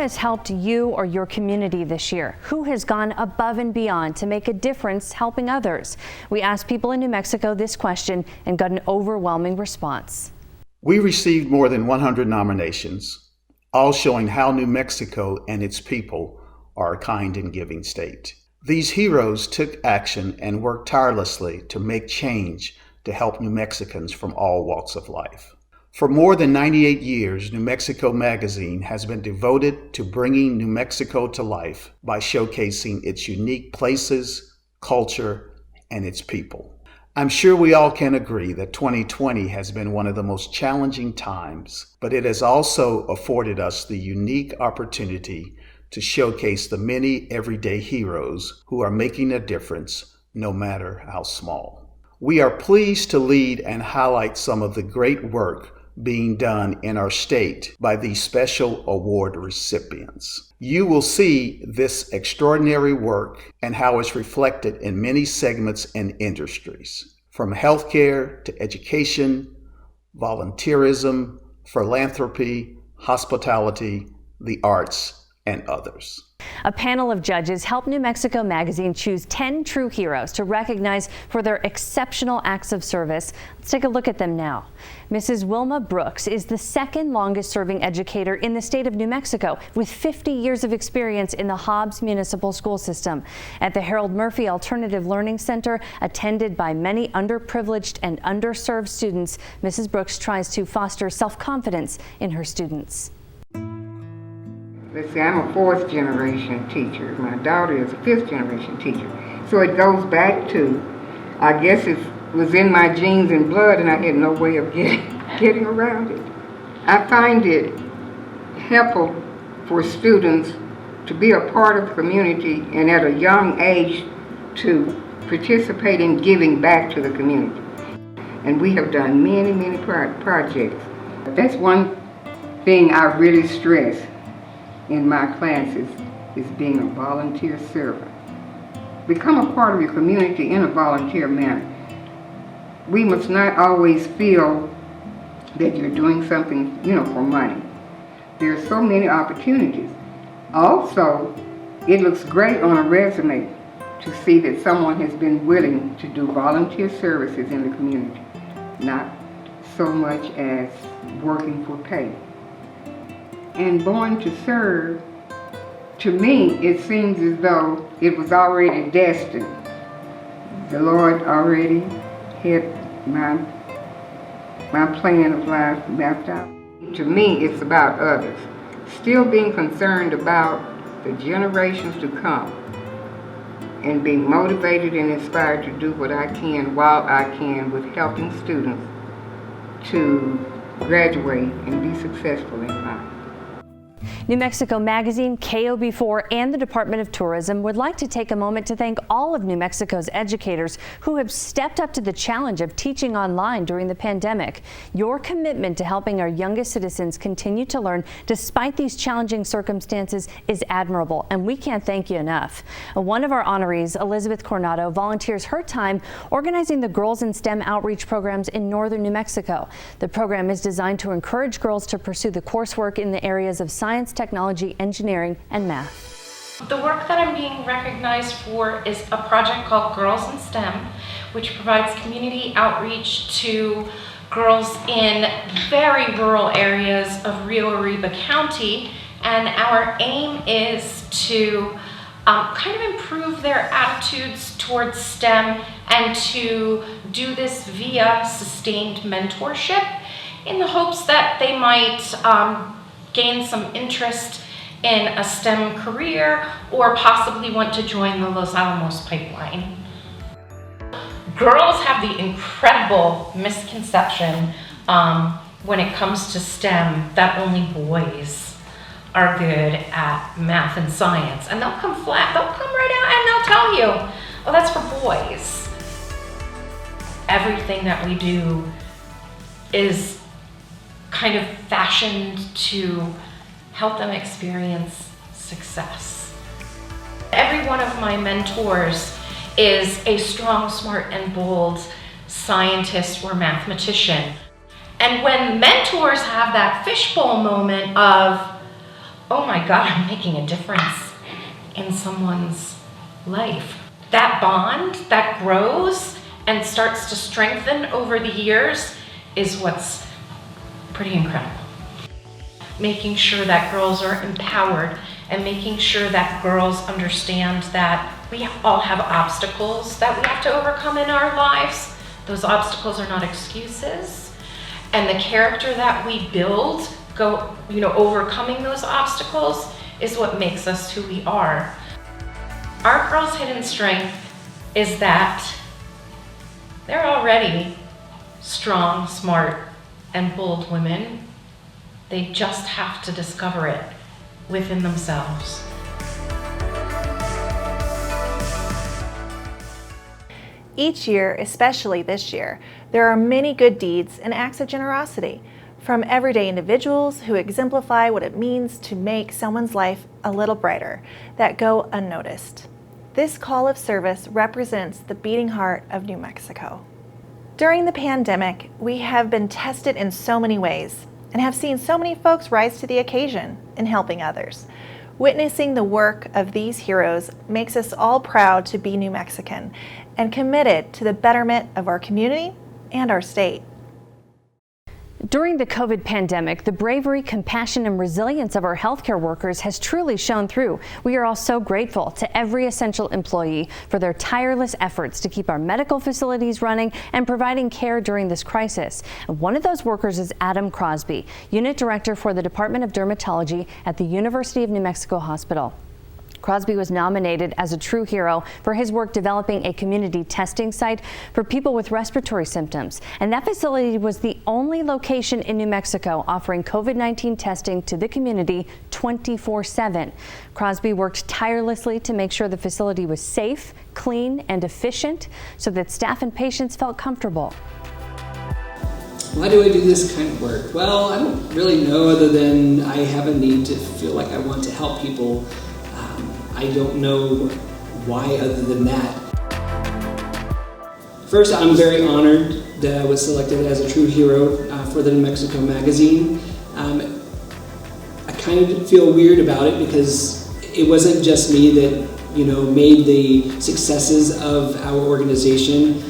has helped you or your community this year? Who has gone above and beyond to make a difference helping others? We asked people in New Mexico this question and got an overwhelming response. We received more than 100 nominations, all showing how New Mexico and its people are a kind and giving state. These heroes took action and worked tirelessly to make change to help New Mexicans from all walks of life. For more than 98 years, New Mexico Magazine has been devoted to bringing New Mexico to life by showcasing its unique places, culture, and its people. I'm sure we all can agree that 2020 has been one of the most challenging times, but it has also afforded us the unique opportunity to showcase the many everyday heroes who are making a difference, no matter how small. We are pleased to lead and highlight some of the great work being done in our state by these special award recipients. You will see this extraordinary work and how it's reflected in many segments and industries, from healthcare to education, volunteerism, philanthropy, hospitality, the arts, and others. A panel of judges helped New Mexico Magazine choose 10 true heroes to recognize for their exceptional acts of service. Let's take a look at them now. Mrs. Wilma Brooks is the second longest serving educator in the state of New Mexico, with 50 years of experience in the Hobbs Municipal School System. At the Harold Murphy Alternative Learning Center, attended by many underprivileged and underserved students, Mrs. Brooks tries to foster self-confidence in her students. Let's see, I'm a fourth generation teacher. My daughter is a fifth generation teacher. So it goes back to, I guess it was in my genes and blood and I had no way of getting around it. I find it helpful for students to be a part of the community and at a young age to participate in giving back to the community. And we have done many, many projects. That's one thing I really stress in my classes is being a volunteer servant. Become a part of your community in a volunteer manner. We must not always feel that you're doing something, for money. There are so many opportunities. Also, it looks great on a resume to see that someone has been willing to do volunteer services in the community, not so much as working for pay. And born to serve, to me, it seems as though it was already destined. The Lord already had my plan of life mapped out. To me, it's about others. Still being concerned about the generations to come and being motivated and inspired to do what I can while I can with helping students to graduate and be successful in life. New Mexico Magazine, KOB-4, and the Department of Tourism would like to take a moment to thank all of New Mexico's educators who have stepped up to the challenge of teaching online during the pandemic. Your commitment to helping our youngest citizens continue to learn despite these challenging circumstances is admirable, and we can't thank you enough. One of our honorees, Elizabeth Coronado, volunteers her time organizing the Girls in STEM outreach programs in northern New Mexico. The program is designed to encourage girls to pursue the coursework in the areas of science, technology, engineering, and math. The work that I'm being recognized for is a project called Girls in STEM, which provides community outreach to girls in very rural areas of Rio Arriba County, and our aim is to kind of improve their attitudes towards STEM and to do this via sustained mentorship in the hopes that they might gain some interest in a STEM career or possibly want to join the Los Alamos pipeline. Girls have the incredible misconception when it comes to STEM that only boys are good at math and science, and they'll come right out and they'll tell you, oh, that's for boys. Everything that we do is kind of fashioned to help them experience success. Every one of my mentors is a strong, smart, and bold scientist or mathematician. And when mentors have that fishbowl moment of, oh my God, I'm making a difference in someone's life. That bond that grows and starts to strengthen over the years is what's pretty incredible. Making sure that girls are empowered and making sure that girls understand that we all have obstacles that we have to overcome in our lives. Those obstacles are not excuses. And the character that we build, overcoming those obstacles is what makes us who we are. Our girls' hidden strength is that they're already strong, smart, and bold women. They just have to discover it within themselves. Each year, especially this year, there are many good deeds and acts of generosity from everyday individuals who exemplify what it means to make someone's life a little brighter that go unnoticed. This call of service represents the beating heart of New Mexico. During the pandemic, we have been tested in so many ways and have seen so many folks rise to the occasion in helping others. Witnessing the work of these heroes makes us all proud to be New Mexican and committed to the betterment of our community and our state. During the COVID pandemic, the bravery, compassion, and resilience of our healthcare workers has truly shown through. We are all so grateful to every essential employee for their tireless efforts to keep our medical facilities running and providing care during this crisis. And one of those workers is Adam Crosby, Unit Director for the Department of Dermatology at the University of New Mexico Hospital. Crosby was nominated as a true hero for his work developing a community testing site for people with respiratory symptoms. And that facility was the only location in New Mexico offering COVID-19 testing to the community 24/7. Crosby worked tirelessly to make sure the facility was safe, clean, and efficient so that staff and patients felt comfortable. Why do I do this kind of work? Well, I don't really know other than I have a need to feel like I want to help people. I don't know why other than that. First, I'm very honored that I was selected as a true hero for the Mexico Magazine. I kind of feel weird about it because it wasn't just me that made the successes of our organization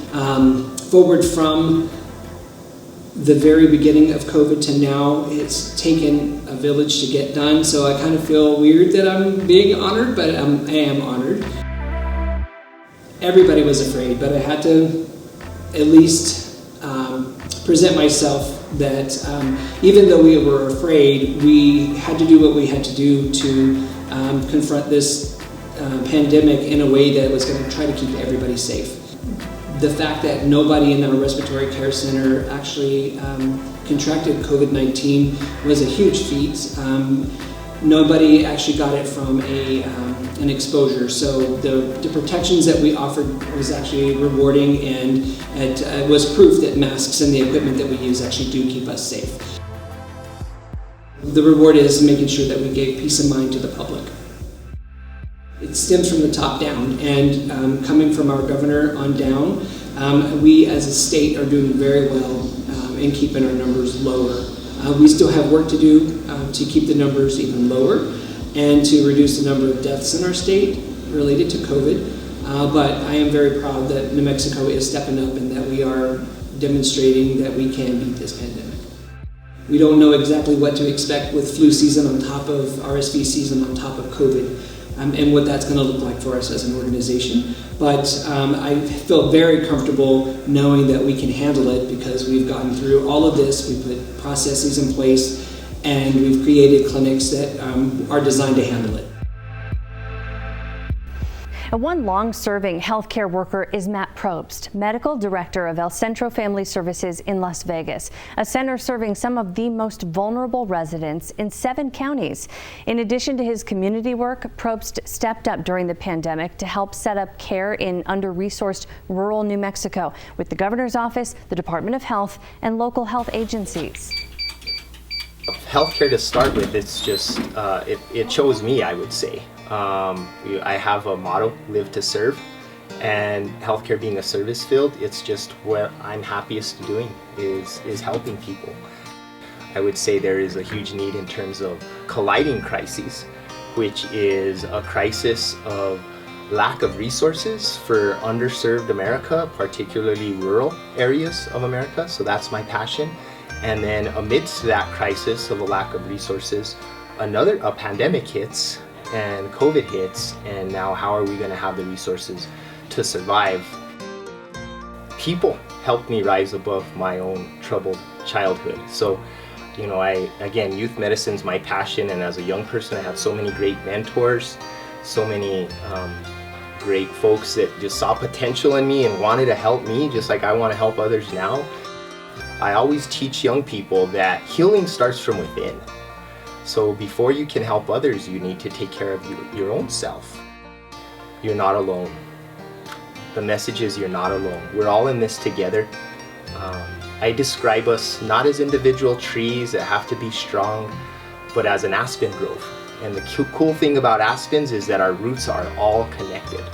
forward from the very beginning of COVID to now. It's taken a village to get done, so I kind of feel weird that I'm being honored, but I am honored. Everybody was afraid, but I had to at least present myself that even though we were afraid, we had to do what we had to do to confront this pandemic in a way that was going to try to keep everybody safe. The fact that nobody in our respiratory care center actually contracted COVID-19 was a huge feat. Nobody actually got it from an exposure, so the protections that we offered was actually rewarding, and it was proof that masks and the equipment that we use actually do keep us safe. The reward is making sure that we gave peace of mind to the public. It stems from the top down, and coming from our governor on down, we as a state are doing very well in keeping our numbers lower. We still have work to do to keep the numbers even lower and to reduce the number of deaths in our state related to COVID. But I am very proud that New Mexico is stepping up and that we are demonstrating that we can beat this pandemic. We don't know exactly what to expect with flu season on top of RSV season on top of COVID. And what that's going to look like for us as an organization. But I feel very comfortable knowing that we can handle it because we've gotten through all of this, we put processes in place, and we've created clinics that are designed to handle it. One long-serving healthcare worker is Matt Probst, Medical Director of El Centro Family Services in Las Vegas, a center serving some of the most vulnerable residents in 7 counties. In addition to his community work, Probst stepped up during the pandemic to help set up care in under-resourced rural New Mexico with the governor's office, the Department of Health, and local health agencies. Healthcare to start with, it's just, it chose me, I would say. I have a motto, live to serve, and healthcare being a service field, it's just what I'm happiest doing is helping people. I would say there is a huge need in terms of colliding crises, which is a crisis of lack of resources for underserved America, particularly rural areas of America. So that's my passion. And then amidst that crisis of a lack of resources, a pandemic hits and COVID hits, and now how are we going to have the resources to survive? People helped me rise above my own troubled childhood. So, again, youth medicine's my passion, and as a young person, I had so many great mentors, so many great folks that just saw potential in me and wanted to help me just like I want to help others now. I always teach young people that healing starts from within. So before you can help others, you need to take care of your own self. You're not alone. The message is you're not alone. We're all in this together. I describe us not as individual trees that have to be strong, but as an aspen grove. And the cool thing about aspens is that our roots are all connected.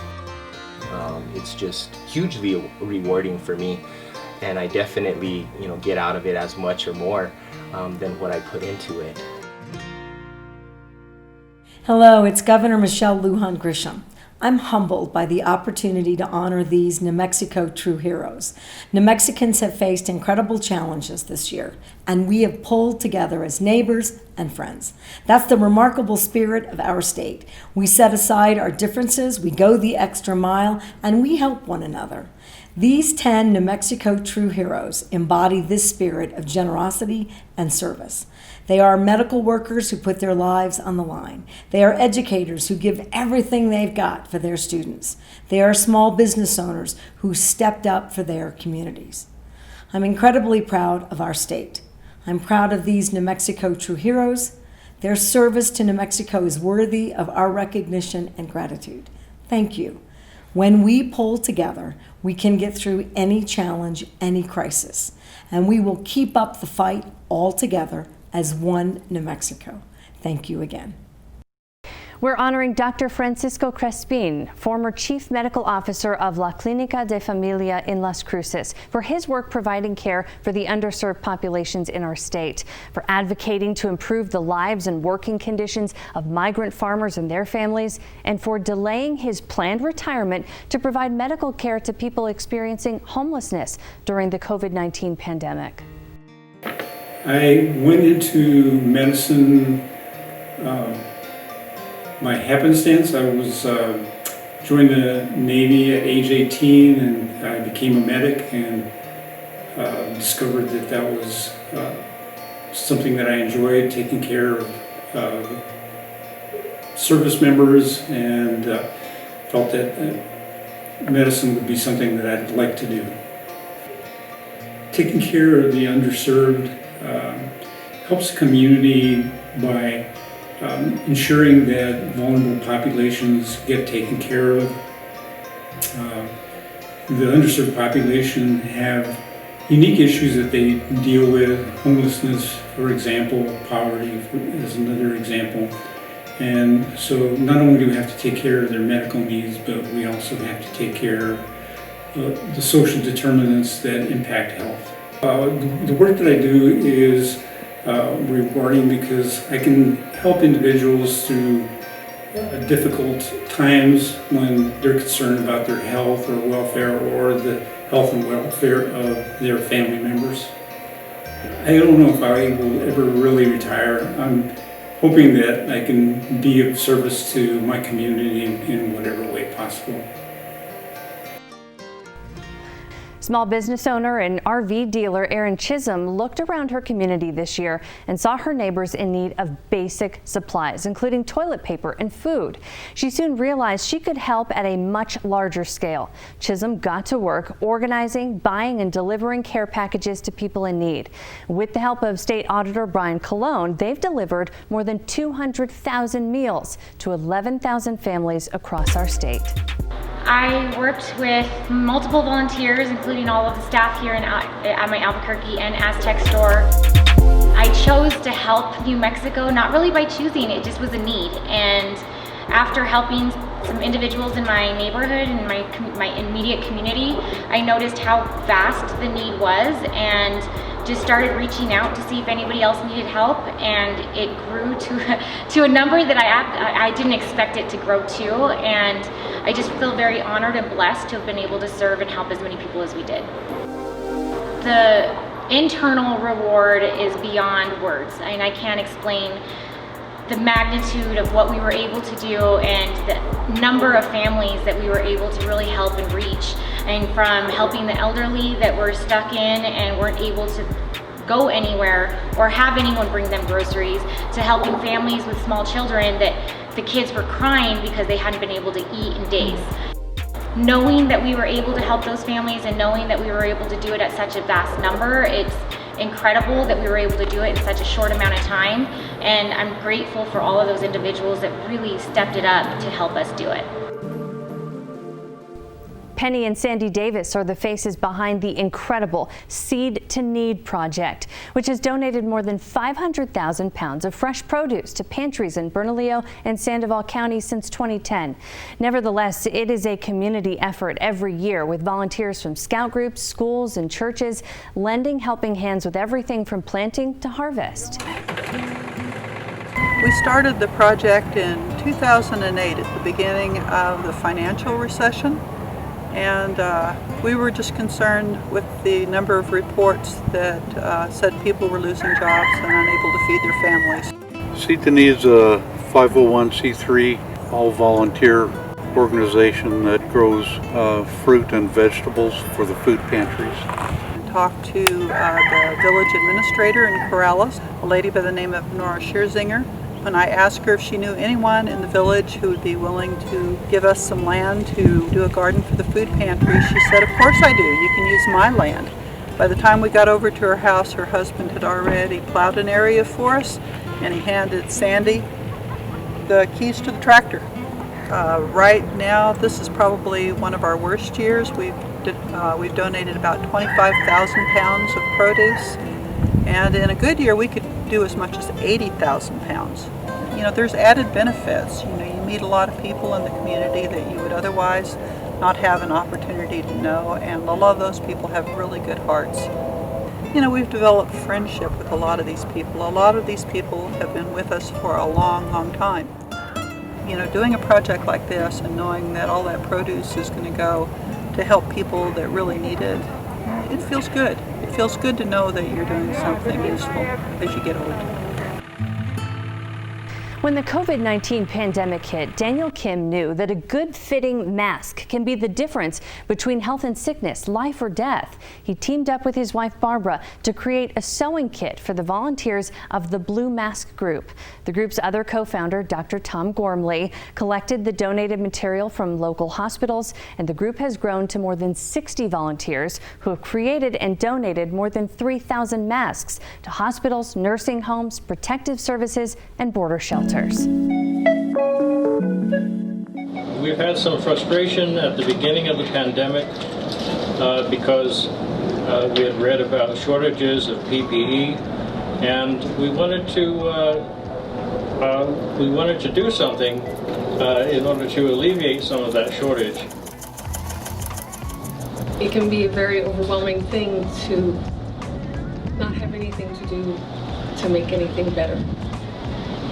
It's just hugely rewarding for me, and I definitely, get out of it as much or more than what I put into it. Hello, it's Governor Michelle Lujan Grisham. I'm humbled by the opportunity to honor these New Mexico true heroes. New Mexicans have faced incredible challenges this year, and we have pulled together as neighbors and friends. That's the remarkable spirit of our state. We set aside our differences, we go the extra mile, and we help one another. These 10 New Mexico true heroes embody this spirit of generosity and service. They are medical workers who put their lives on the line. They are educators who give everything they've got for their students. They are small business owners who stepped up for their communities. I'm incredibly proud of our state. I'm proud of these New Mexico true heroes. Their service to New Mexico is worthy of our recognition and gratitude. Thank you. When we pull together, we can get through any challenge, any crisis, and we will keep up the fight all together as one New Mexico. Thank you again. We're honoring Dr. Francisco Crespin, former Chief Medical Officer of La Clínica de Familia in Las Cruces, for his work providing care for the underserved populations in our state, for advocating to improve the lives and working conditions of migrant farmers and their families, and for delaying his planned retirement to provide medical care to people experiencing homelessness during the COVID-19 pandemic. I went into medicine by happenstance. I was joined the Navy at age 18, and I became a medic, and discovered that was something that I enjoyed, taking care of service members, and felt that medicine would be something that I'd like to do. Taking care of the underserved helps the community by ensuring that vulnerable populations get taken care of. The underserved population have unique issues that they deal with. Homelessness, for example, poverty is another example. And so not only do we have to take care of their medical needs, but we also have to take care of the social determinants that impact health. The work that I do is rewarding because I can help individuals through difficult times when they're concerned about their health or welfare, or the health and welfare of their family members. I don't know if I will ever really retire. I'm hoping that I can be of service to my community in whatever way possible. Small business owner and RV dealer Erin Chisholm looked around her community this year and saw her neighbors in need of basic supplies, including toilet paper and food. She soon realized she could help at a much larger scale. Chisholm got to work organizing, buying, and delivering care packages to people in need. With the help of State Auditor Brian Colon, they've delivered more than 200,000 meals to 11,000 families across our state. I worked with multiple volunteers, including all of the staff here at my Albuquerque and Aztec store. I chose to help New Mexico, not really by choosing, it just was a need. And after helping some individuals in my neighborhood and my immediate community, I noticed how vast the need was, and just started reaching out to see if anybody else needed help, and it grew to a number that I didn't expect it to grow to, and I just feel very honored and blessed to have been able to serve and help as many people as we did. The internal reward is beyond words, and I can't explain the magnitude of what we were able to do and the number of families that we were able to really help and reach. And from helping the elderly that were stuck in and weren't able to go anywhere or have anyone bring them groceries, to helping families with small children that the kids were crying because they hadn't been able to eat in days. Knowing that we were able to help those families and knowing that we were able to do it at such a vast number, it's incredible that we were able to do it in such a short amount of time, and I'm grateful for all of those individuals that really stepped it up to help us do it. Penny and Sandy Davis are the faces behind the incredible Seed to Need project, which has donated more than 500,000 pounds of fresh produce to pantries in Bernalillo and Sandoval counties since 2010. Nevertheless, it is a community effort every year with volunteers from scout groups, schools, and churches lending helping hands with everything from planting to harvest. We started the project in 2008 at the beginning of the financial recession. And we were just concerned with the number of reports that said people were losing jobs and unable to feed their families. Seed to Need is a 501c3 all-volunteer organization that grows fruit and vegetables for the food pantries. I talked to the village administrator in Corrales, a lady by the name of Nora Scherzinger. When I asked her if she knew anyone in the village who would be willing to give us some land to do a garden for the food pantry, she said, "Of course I do, you can use my land." By the time we got over to her house, her husband had already plowed an area for us, and he handed Sandy the keys to the tractor. Right now, this is probably one of our worst years. We've donated about 25,000 pounds of produce, and in a good year we could do as much as 80,000 pounds. You know, there's added benefits. You know, you meet a lot of people in the community that you would otherwise not have an opportunity to know, and a lot of those people have really good hearts. You know, we've developed friendship with a lot of these people. A lot of these people have been with us for a long, long time. You know, doing a project like this and knowing that all that produce is going to go to help people that really need it, it feels good. It feels good to know that you're doing something useful as you get older. When the COVID-19 pandemic hit, Daniel Kim knew that a good-fitting mask can be the difference between health and sickness, life or death. He teamed up with his wife Barbara to create a sewing kit for the volunteers of the Blue Mask Group. The group's other co-founder, Dr. Tom Gormley, collected the donated material from local hospitals, and the group has grown to more than 60 volunteers who have created and donated more than 3,000 masks to hospitals, nursing homes, protective services, and border shelters. We've had some frustration at the beginning of the pandemic because we had read about shortages of PPE, and we wanted to do something in order to alleviate some of that shortage. It can be a very overwhelming thing to not have anything to do to make anything better.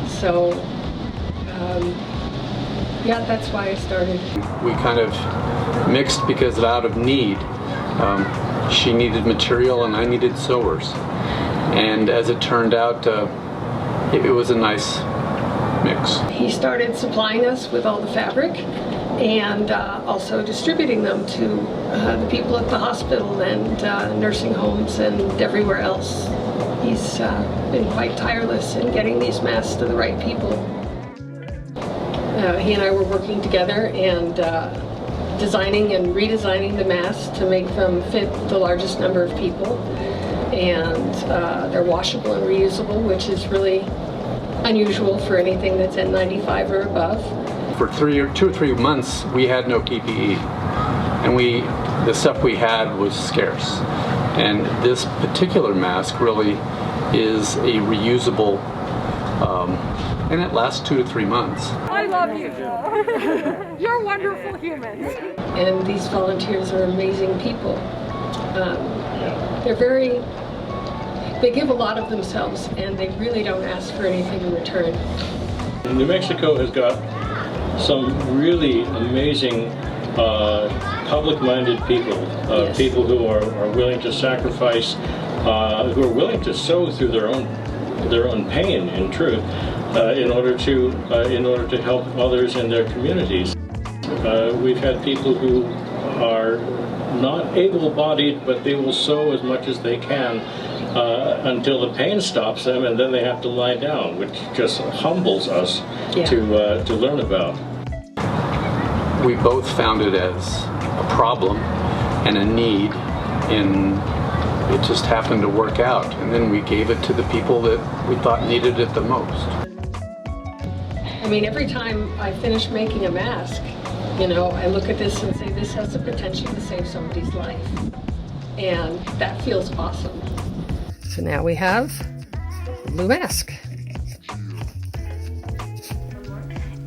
So, yeah, that's why I started. We kind of mixed because of out of need. She needed material and I needed sewers. And as it turned out, it was a nice mix. He started supplying us with all the fabric and also distributing them to the people at the hospital and nursing homes and everywhere else. He's been quite tireless in getting these masks to the right people. He and I were working together and designing and redesigning the masks to make them fit the largest number of people. And they're washable and reusable, which is really unusual for anything that's N95 or above. For 2 or 3 months, we had no PPE, and the stuff we had was scarce. And this particular mask really is a reusable, and it lasts 2 to 3 months. I love you. You're wonderful humans. And these volunteers are amazing people. They're very they give a lot of themselves and they really don't ask for anything in return. New Mexico has got some really amazing public-minded people, Yes. people who are willing to sacrifice, who are willing to sow through their own pain, in truth, in order to help others in their communities. We've had people who are not able-bodied, but they will sow as much as they can until the pain stops them, and then they have to lie down, which just humbles us to learn about. We both found it as a problem and a need, and it just happened to work out. And then we gave it to the people that we thought needed it the most. I mean, every time I finish making a mask, you know, I look at this and say, this has the potential to save somebody's life. And that feels awesome. So now we have a blue mask.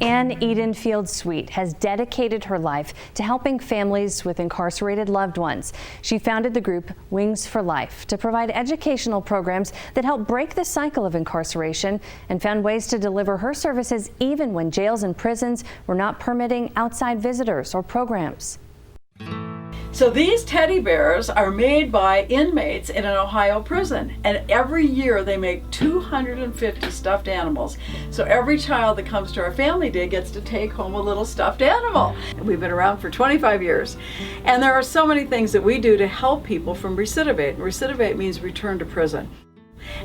Ann Edenfield Sweet has dedicated her life to helping families with incarcerated loved ones. She founded the group Wings for Life to provide educational programs that help break the cycle of incarceration, and found ways to deliver her services even when jails and prisons were not permitting outside visitors or programs. So these teddy bears are made by inmates in an Ohio prison, and every year they make 250 stuffed animals. So every child that comes to our family day gets to take home a little stuffed animal. We've been around for 25 years, and there are so many things that we do to help people from recidivate. Recidivate means return to prison.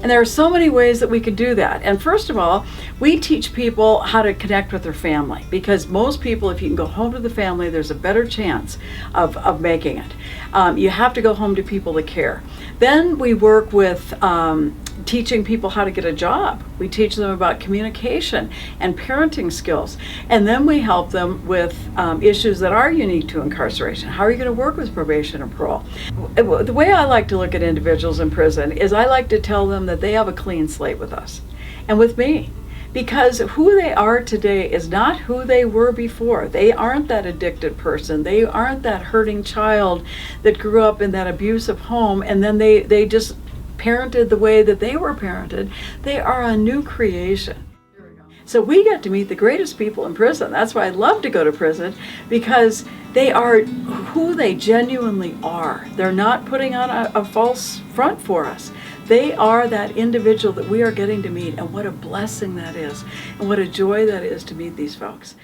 And there are so many ways that we could do that. And first of all, we teach people how to connect with their family, because most people, if you can go home to the family, there's a better chance of making it. You have to go home to people that care. Then we work with teaching people how to get a job. We teach them about communication and parenting skills. And then we help them with issues that are unique to incarceration. How are you going to work with probation and parole? The way I like to look at individuals in prison is I like to tell them that they have a clean slate with us and with me. Because who they are today is not who they were before. They aren't that addicted person. They aren't that hurting child that grew up in that abusive home and then they just parented the way that they were parented. They are a new creation. So we get to meet the greatest people in prison. That's why I love to go to prison, because they are who they genuinely are. They're not putting on a false front for us. They are that individual that we are getting to meet, and what a blessing that is, and what a joy that is to meet these folks.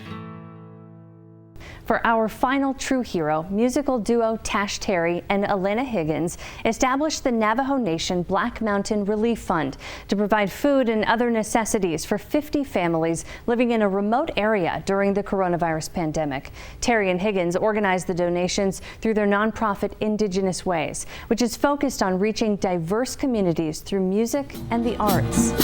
For our final true hero, musical duo Tash Terry and Elena Higgins established the Navajo Nation Black Mountain Relief Fund to provide food and other necessities for 50 families living in a remote area during the coronavirus pandemic. Terry and Higgins organized the donations through their nonprofit Indigenous Ways, which is focused on reaching diverse communities through music and the arts.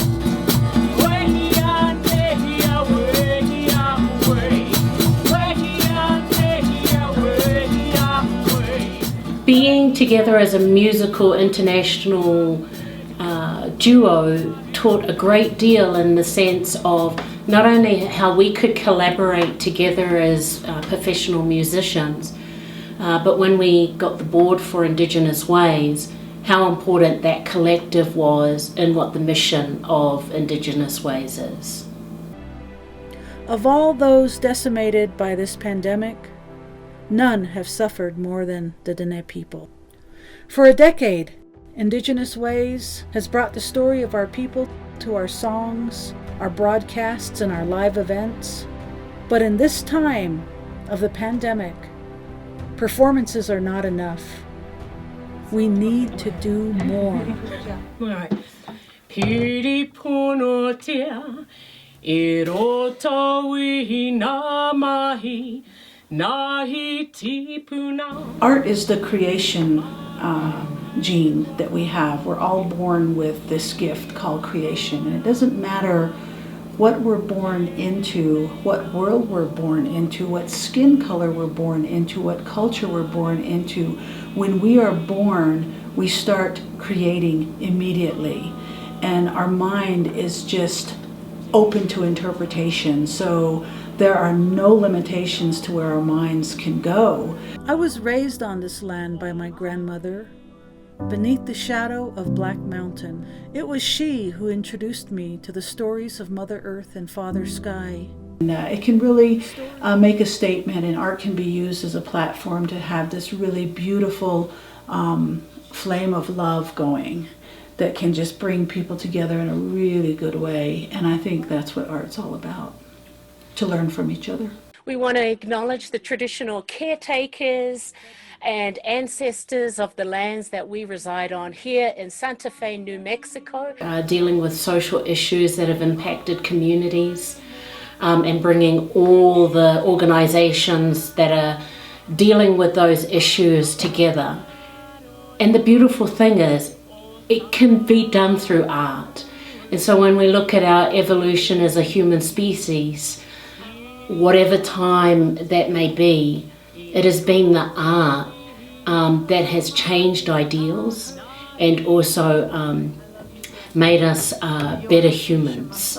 Being together as a musical international duo taught a great deal in the sense of not only how we could collaborate together as professional musicians, but when we got the board for Indigenous Ways, how important that collective was and what the mission of Indigenous Ways is. Of all those decimated by this pandemic, none have suffered more than the Dene people. For a decade, Indigenous Ways has brought the story of our people to our songs, our broadcasts, and our live events. But in this time of the pandemic, performances are not enough. We need to do more. Art is the creation gene that we have. We're all born with this gift called creation, and it doesn't matter what we're born into, what world we're born into, what skin color we're born into, what culture we're born into. When we are born, we start creating immediately, and our mind is just open to interpretation. So there are no limitations to where our minds can go. I was raised on this land by my grandmother, beneath the shadow of Black Mountain. It was she who introduced me to the stories of Mother Earth and Father Sky. It can really make a statement, and art can be used as a platform to have this really beautiful flame of love going that can just bring people together in a really good way. And I think that's what art's all about, to learn from each other. We want to acknowledge the traditional caretakers and ancestors of the lands that we reside on here in Santa Fe, New Mexico. Dealing with social issues that have impacted communities, and bringing all the organizations that are dealing with those issues together. And the beautiful thing is, it can be done through art. And so when we look at our evolution as a human species, whatever time that may be, it has been the art that has changed ideals and also made us better humans.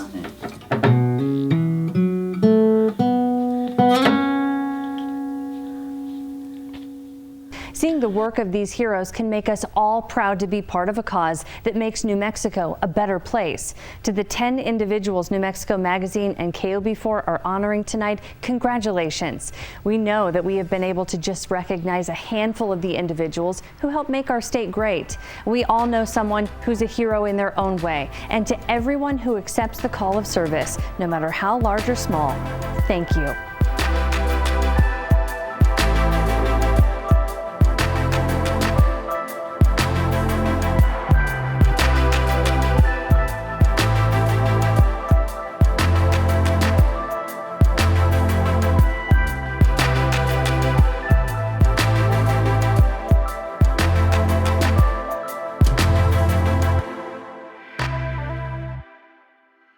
Seeing the work of these heroes can make us all proud to be part of a cause that makes New Mexico a better place. To the 10 individuals New Mexico Magazine and KOB-4 are honoring tonight, congratulations. We know that we have been able to just recognize a handful of the individuals who help make our state great. We all know someone who's a hero in their own way. And to everyone who accepts the call of service, no matter how large or small, thank you.